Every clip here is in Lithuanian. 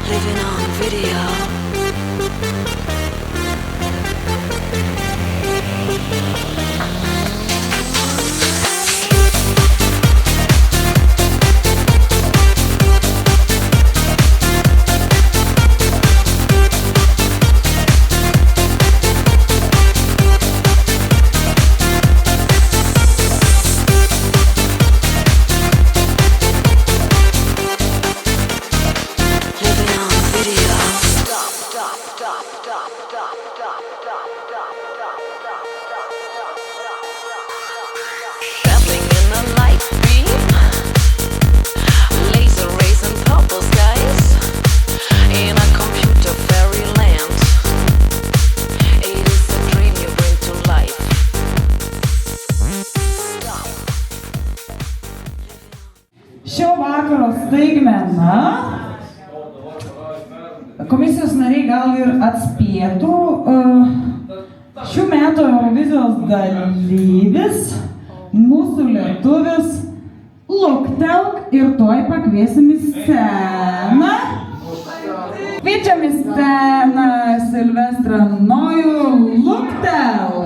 Living on video. Traveling in a light beam, laser rays and purple skies, in a computer fairyland. It is a dream you bring to life. Šio vakaro staigmena. Komisijos nariai gal ir atspėtų, šių metų Eurovizijos dalyvis, mūsų lietuvis, luktelk ir tuoj pakviesim į sceną. Kviečiam į sceną Silvestrą Nojų, luktelk.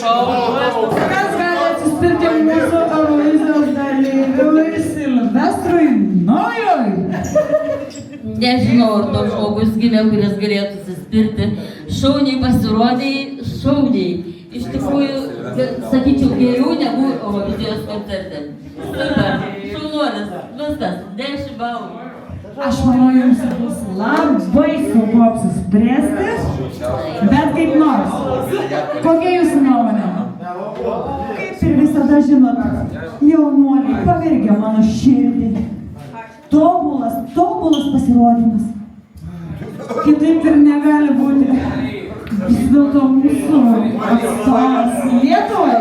Kas gali atsispirti mūsų Eurovizijos dalyviui Silvestrui Nojui? Nežinau, ar toks žmogus gimė, kuris galėtų atsispirti. Šauniai pasirodėjai, šauniai. Iš tikrųjų, sakyčiau, geriau negu Eurovizijos koncerte. Super, šaunuolis, viskas, 10 balų. Aš manau, jums bus labai sunku apsispręsti, bet kaip nors. Kokia jūsų nuomonė? Kaip ir visada žinot, jaunuoliai pavergia mano širdį. Tobulas pasirodymas. Kitaip ir negali būti. Vis dėlto mūsų atstovas Lietuvai.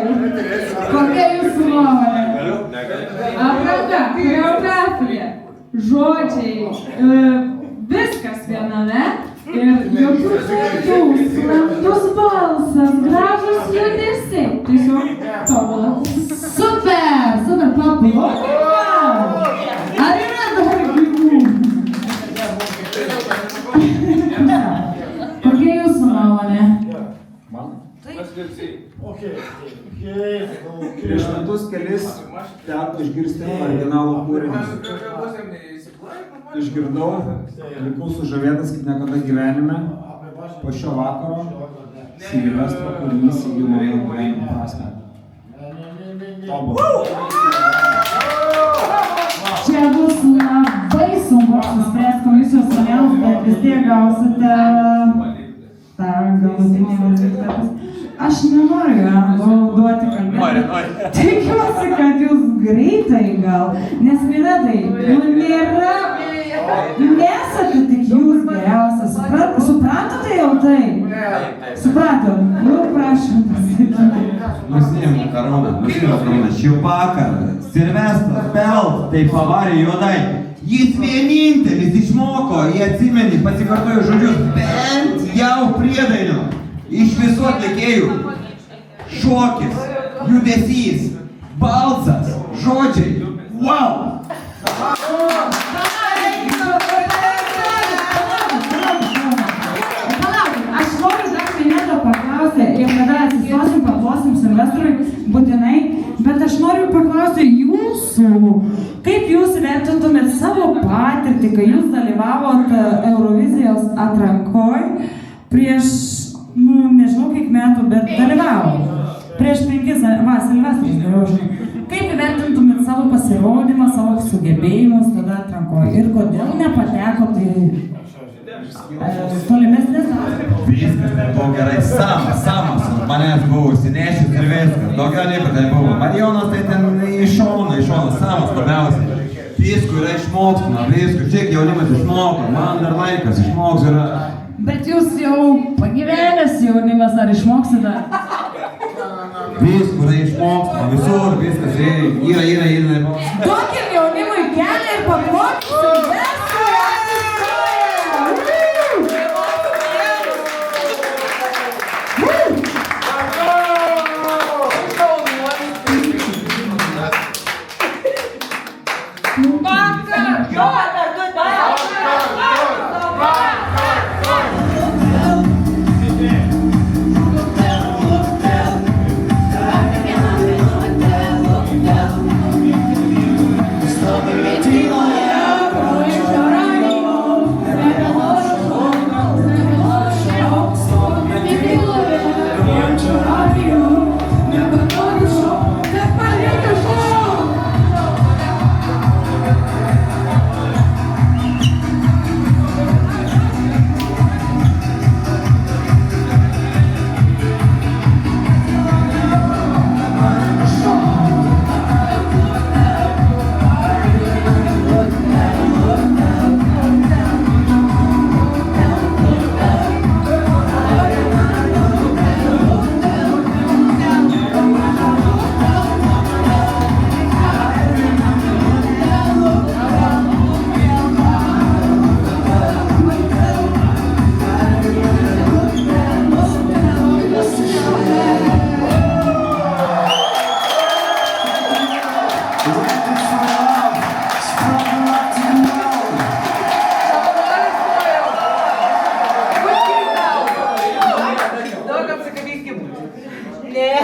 Kokia jūsų nuomonė? Apranga, kurią žodžiai, viskas viename ir jokių tokių, sklandus balsas, gražus judesiai. Tiesiog tobula. Super, super, paplokime. Ar yra dar gyvūnų? Kokia jūsų nuomonė? Prieš metus kelis teko išgirsti originalų kūrinį. Išgirdau, likau sužavėtas kaip niekada gyvenime. Po šio vakaro Silvestro kūrinys įgijo mano gyvenimo prasmę. Čia bus labai sunku apsispręsti komisijos nariams, bet vis tiek gausite tą galutinį rezultatą. Aš nenoriu jam duoti kalbėti. Tikiuosi, kad jūs greitai gal, nes Vinetai, nėra, nesate tik jūs geriausias. Suprantate jau tai? Supratot? Prašom pasakyti. Nusiimk karūną, šį vakarą Silvestras Belt tai pavarė juodai. Jis vienintelis išmoko, jį atsimeni, pasikartojo žodžius, bent jau priedainio. Iš visų atlikėjų. Šokis, judesys, balsas, žodžiai. Wow! Aš noriu dar Vinetą paklausti, ir kada atsistosim, paplosim Silvestrui, būtinai, bet aš noriu paklausti jūsų, kaip jūs vertintumėt savo patirtį, kai jūs dalyvavot Eurovizijos atrankoj prieš, nežinau kiek metų, bet dalyvavo. Prieš 5, Silvestras dariau, žinai. Kaip vertintumėt savo pasirodymą, savo sugebėjimus tada atrankoje ir kodėl nepateko, tai tolimesnės dalyvės? Viskas tai buvo gerai, samas manęs buvo užsinešęs ir viskas, daugiau nieko tai buvo. Marijonas tai ten iš šono, samas labiausiai. Visko yra išmokstama, visko, čia jaunimas išmoko, man dar laikas išmoks yra. Bet jūs jau pagyvenęs jaunimas, ar išmoksite? Visko yra išmokstama, visur, viskas yra. Duokim jaunimui kelią ir paplokime Silvestrui Nie.